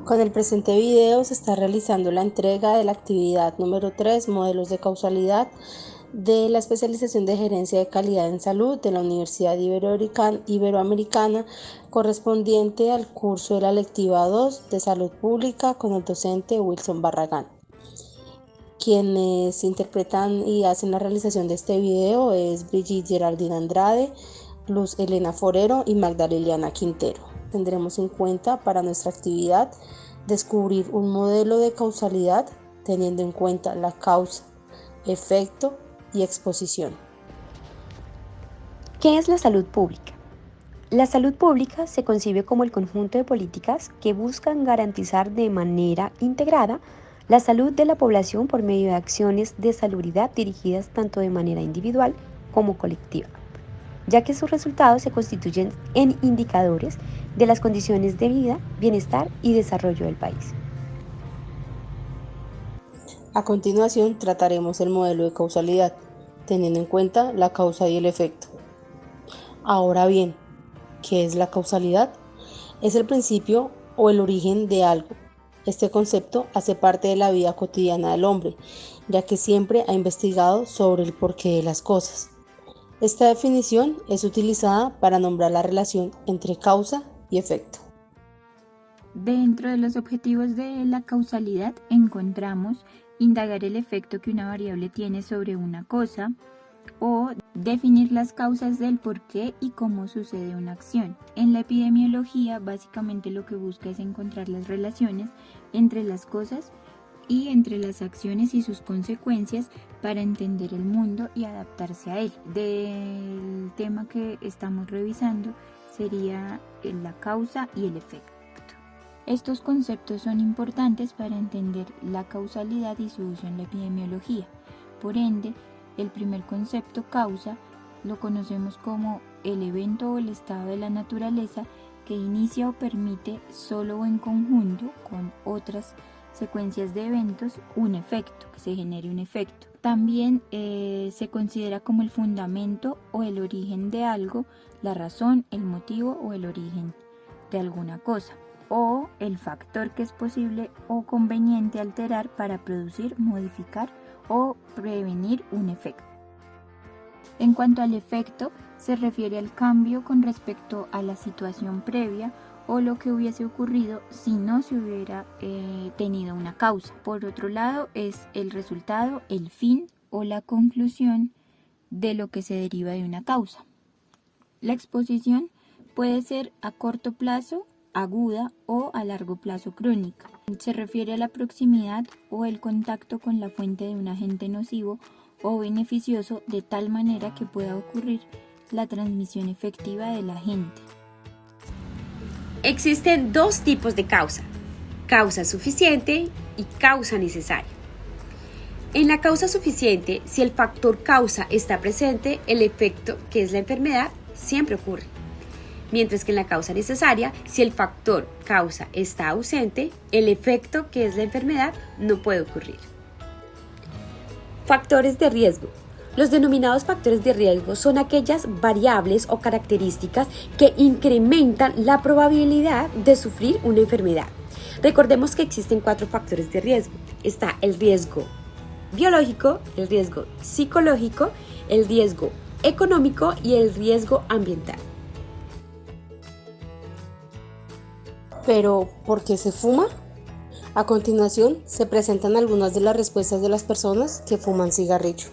Con el presente video se está realizando la entrega de la actividad número 3, modelos de causalidad, de la especialización de gerencia de calidad en salud de la Universidad Iberoamericana, correspondiente al curso de la lectiva 2 de salud pública con el docente Wilson Barragán. Quienes interpretan y hacen la realización de este video es Brigitte Geraldine Andrade, Luz Elena Forero y Magda Liliana Quintero. Tendremos en cuenta para nuestra actividad descubrir un modelo de causalidad teniendo en cuenta la causa, efecto y exposición. ¿Qué es la salud pública? La salud pública se concibe como el conjunto de políticas que buscan garantizar de manera integrada la salud de la población por medio de acciones de salubridad dirigidas tanto de manera individual como colectiva, ya que sus resultados se constituyen en indicadores de las condiciones de vida, bienestar y desarrollo del país. A continuación trataremos el modelo de causalidad, teniendo en cuenta la causa y el efecto. Ahora bien, ¿qué es la causalidad? Es el principio o el origen de algo. Este concepto hace parte de la vida cotidiana del hombre, ya que siempre ha investigado sobre el porqué de las cosas. Esta definición es utilizada para nombrar la relación entre causa y efecto. Dentro de los objetivos de la causalidad encontramos indagar el efecto que una variable tiene sobre una cosa o definir las causas del por qué y cómo sucede una acción. En la epidemiología, básicamente lo que busca es encontrar las relaciones entre las cosas y entre las acciones y sus consecuencias para entender el mundo y adaptarse a él. Del tema que estamos revisando sería la causa y el efecto. Estos conceptos son importantes para entender la causalidad y su uso en la epidemiología. Por ende, el primer concepto, causa, lo conocemos como el evento o el estado de la naturaleza que inicia o permite solo o en conjunto con otras secuencias de eventos un efecto, que se genere un efecto. También se considera como el fundamento o el origen de algo, la razón, el motivo o el origen de alguna cosa, o el factor que es posible o conveniente alterar para producir, modificar o prevenir un efecto. En cuanto al efecto, se refiere al cambio con respecto a la situación previa o lo que hubiese ocurrido si no se hubiera tenido una causa. Por otro lado, es el resultado, el fin o la conclusión de lo que se deriva de una causa. La exposición puede ser a corto plazo, aguda o a largo plazo crónica. Se refiere a la proximidad o el contacto con la fuente de un agente nocivo o beneficioso de tal manera que pueda ocurrir la transmisión efectiva del agente. Existen dos tipos de causa: causa suficiente y causa necesaria. En la causa suficiente, si el factor causa está presente, el efecto, que es la enfermedad, siempre ocurre. Mientras que en la causa necesaria, si el factor causa está ausente, el efecto, que es la enfermedad, no puede ocurrir. Factores de riesgo. Los denominados factores de riesgo son aquellas variables o características que incrementan la probabilidad de sufrir una enfermedad. Recordemos que existen 4 factores de riesgo. Está el riesgo biológico, el riesgo psicológico, el riesgo económico y el riesgo ambiental. ¿Pero por qué se fuma? A continuación se presentan algunas de las respuestas de las personas que fuman cigarrillo.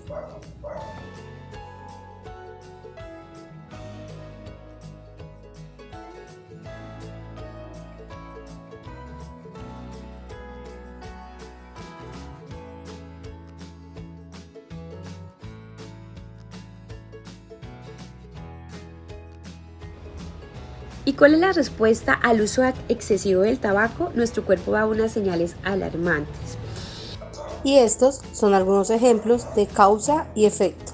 ¿Y cuál es la respuesta al uso excesivo del tabaco? Nuestro cuerpo da unas señales alarmantes. Y estos son algunos ejemplos de causa y efecto.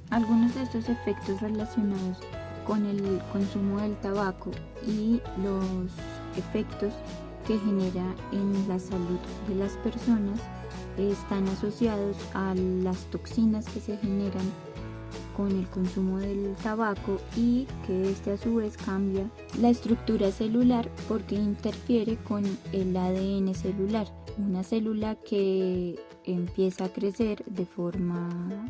Algunos de estos efectos relacionados con el consumo del tabaco y los efectos que genera en la salud de las personas están asociados a las toxinas que se generan con el consumo del tabaco y que este a su vez cambia la estructura celular porque interfiere con el ADN celular. Una célula que empieza a crecer de forma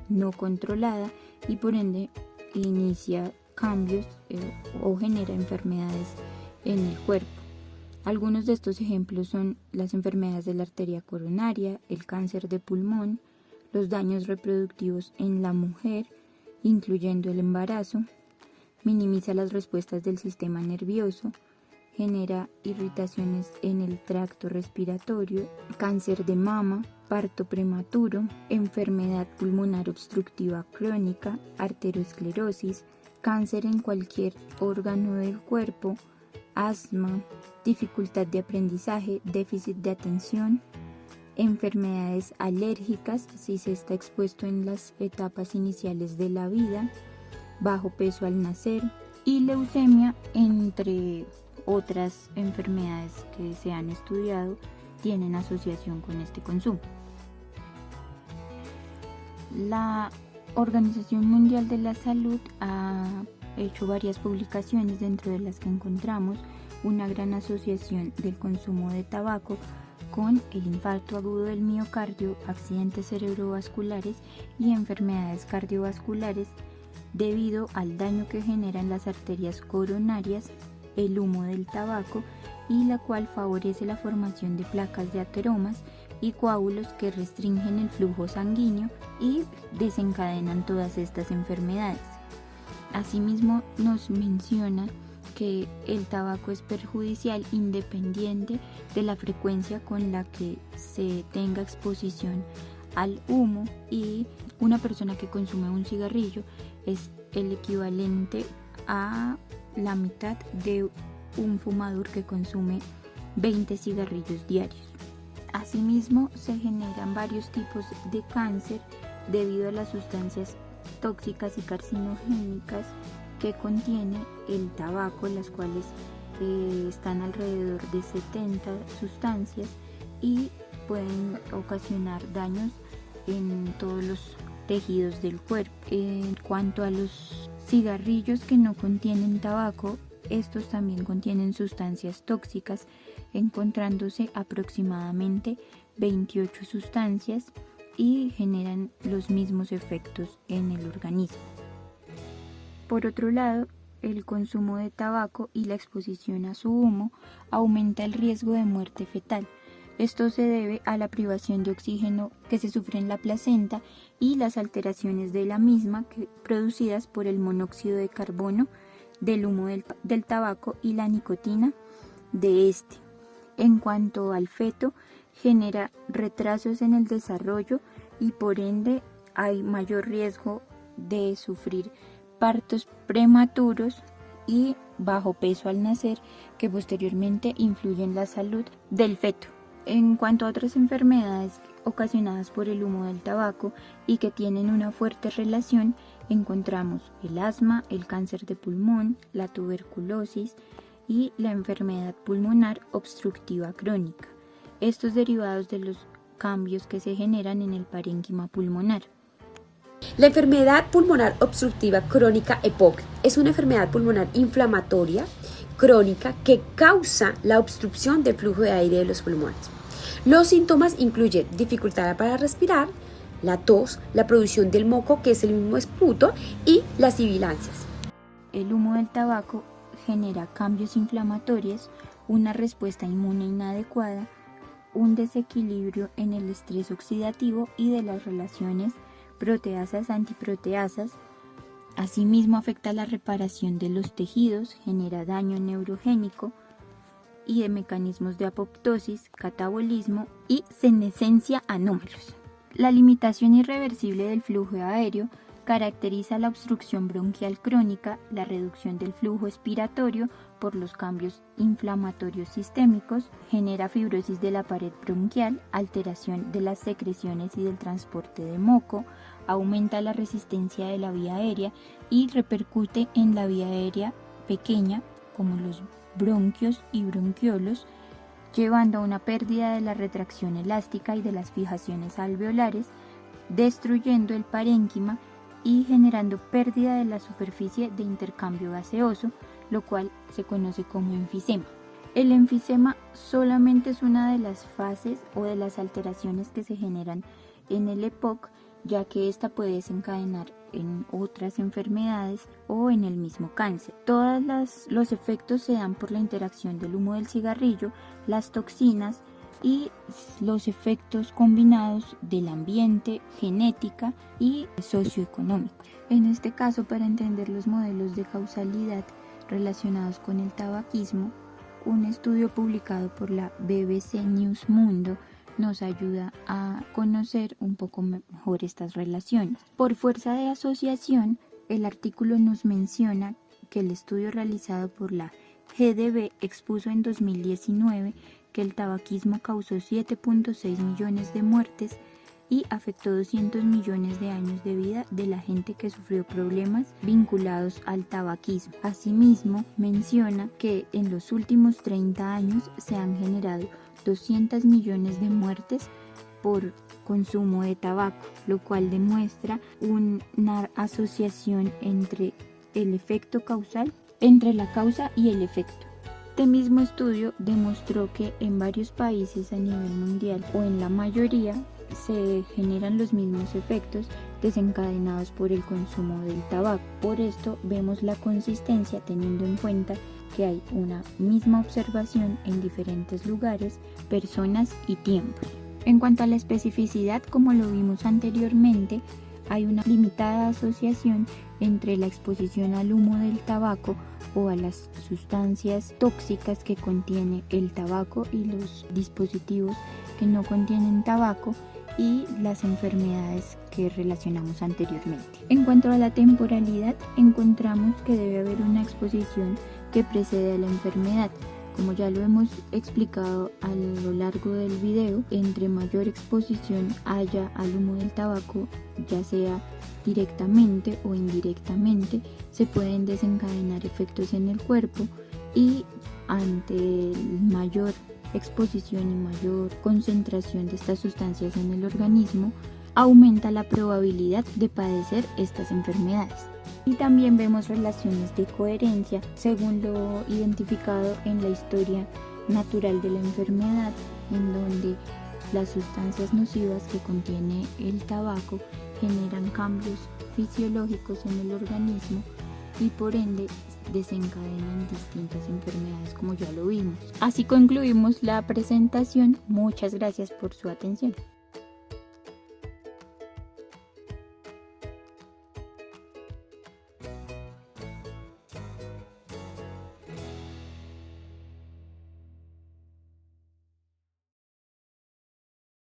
no controlada y por ende inicia cambios o genera enfermedades en el cuerpo. Algunos de estos ejemplos son las enfermedades de la arteria coronaria, el cáncer de pulmón, los daños reproductivos en la mujer, incluyendo el embarazo, minimiza las respuestas del sistema nervioso, genera irritaciones en el tracto respiratorio, cáncer de mama, parto prematuro, enfermedad pulmonar obstructiva crónica, arteriosclerosis, cáncer en cualquier órgano del cuerpo, asma, dificultad de aprendizaje, déficit de atención, enfermedades alérgicas si se está expuesto en las etapas iniciales de la vida, bajo peso al nacer y leucemia, entre otras enfermedades que se han estudiado, tienen asociación con este consumo. La Organización Mundial de la Salud ha hecho varias publicaciones, dentro de las que encontramos una gran asociación del consumo de tabaco con el infarto agudo del miocardio, accidentes cerebrovasculares y enfermedades cardiovasculares debido al daño que generan las arterias coronarias, el humo del tabaco, y la cual favorece la formación de placas de ateromas y coágulos que restringen el flujo sanguíneo y desencadenan todas estas enfermedades. Asimismo, nos menciona que el tabaco es perjudicial independiente de la frecuencia con la que se tenga exposición al humo, y una persona que consume un cigarrillo es el equivalente a la mitad de un fumador que consume 20 cigarrillos diarios. Asimismo, se generan varios tipos de cáncer debido a las sustancias tóxicas y carcinogénicas que contiene el tabaco, las cuales están alrededor de 70 sustancias y pueden ocasionar daños en todos los tejidos del cuerpo. En cuanto a los cigarrillos que no contienen tabaco, estos también contienen sustancias tóxicas, encontrándose aproximadamente 28 sustancias y generan los mismos efectos en el organismo. Por otro lado, el consumo de tabaco y la exposición a su humo aumenta el riesgo de muerte fetal. Esto se debe a la privación de oxígeno que se sufre en la placenta y las alteraciones de la misma producidas por el monóxido de carbono del humo del tabaco y la nicotina de este. En cuanto al feto, genera retrasos en el desarrollo y por ende hay mayor riesgo de sufrir partos prematuros y bajo peso al nacer, que posteriormente influyen en la salud del feto. En cuanto a otras enfermedades ocasionadas por el humo del tabaco y que tienen una fuerte relación, encontramos el asma, el cáncer de pulmón, la tuberculosis y la enfermedad pulmonar obstructiva crónica. Estos derivados de los cambios que se generan en el parénquima pulmonar. La enfermedad pulmonar obstructiva crónica EPOC es una enfermedad pulmonar inflamatoria crónica que causa la obstrucción del flujo de aire de los pulmones. Los síntomas incluyen dificultad para respirar, la tos, la producción del moco, que es el mismo esputo, y las sibilancias. El humo del tabaco genera cambios inflamatorios, una respuesta inmune inadecuada, un desequilibrio en el estrés oxidativo y de las relaciones proteasas-antiproteasas. Asimismo, afecta la reparación de los tejidos, genera daño neurogénico y de mecanismos de apoptosis, catabolismo y senescencia anómalos. La limitación irreversible del flujo aéreo caracteriza la obstrucción bronquial crónica, la reducción del flujo expiratorio por los cambios inflamatorios sistémicos, genera fibrosis de la pared bronquial, alteración de las secreciones y del transporte de moco, aumenta la resistencia de la vía aérea y repercute en la vía aérea pequeña, como los bronquios y bronquiolos, llevando a una pérdida de la retracción elástica y de las fijaciones alveolares, destruyendo el parénquima y generando pérdida de la superficie de intercambio gaseoso, lo cual se conoce como enfisema. El enfisema solamente es una de las fases o de las alteraciones que se generan en el EPOC, ya que esta puede desencadenar en otras enfermedades o en el mismo cáncer. Todos los efectos se dan por la interacción del humo del cigarrillo, las toxinas y los efectos combinados del ambiente, genética y socioeconómico. En este caso, para entender los modelos de causalidad relacionados con el tabaquismo, un estudio publicado por la BBC News Mundo nos ayuda a conocer un poco mejor estas relaciones. Por fuerza de asociación, el artículo nos menciona que el estudio realizado por la GDB expuso en 2019 que el tabaquismo causó 7.6 millones de muertes y afectó 200 millones de años de vida de la gente que sufrió problemas vinculados al tabaquismo. Asimismo, menciona que en los últimos 30 años se han generado 200 millones de muertes por consumo de tabaco, lo cual demuestra una asociación entre el efecto causal, entre la causa y el efecto. Este mismo estudio demostró que en varios países a nivel mundial o en la mayoría se generan los mismos efectos desencadenados por el consumo del tabaco. Por esto vemos la consistencia teniendo en cuenta que hay una misma observación en diferentes lugares, personas y tiempos. En cuanto a la especificidad, como lo vimos anteriormente, hay una limitada asociación entre la exposición al humo del tabaco o a las sustancias tóxicas que contiene el tabaco y los dispositivos que no contienen tabaco y las enfermedades que relacionamos anteriormente. En cuanto a la temporalidad, encontramos que debe haber una exposición que precede a la enfermedad. Como ya lo hemos explicado a lo largo del video, entre mayor exposición haya al humo del tabaco, ya sea directamente o indirectamente, se pueden desencadenar efectos en el cuerpo y ante mayor exposición y mayor concentración de estas sustancias en el organismo, aumenta la probabilidad de padecer estas enfermedades. Y también vemos relaciones de coherencia según lo identificado en la historia natural de la enfermedad, en donde las sustancias nocivas que contiene el tabaco generan cambios fisiológicos en el organismo y por ende desencadenan distintas enfermedades, como ya lo vimos. Así concluimos la presentación. Muchas gracias por su atención.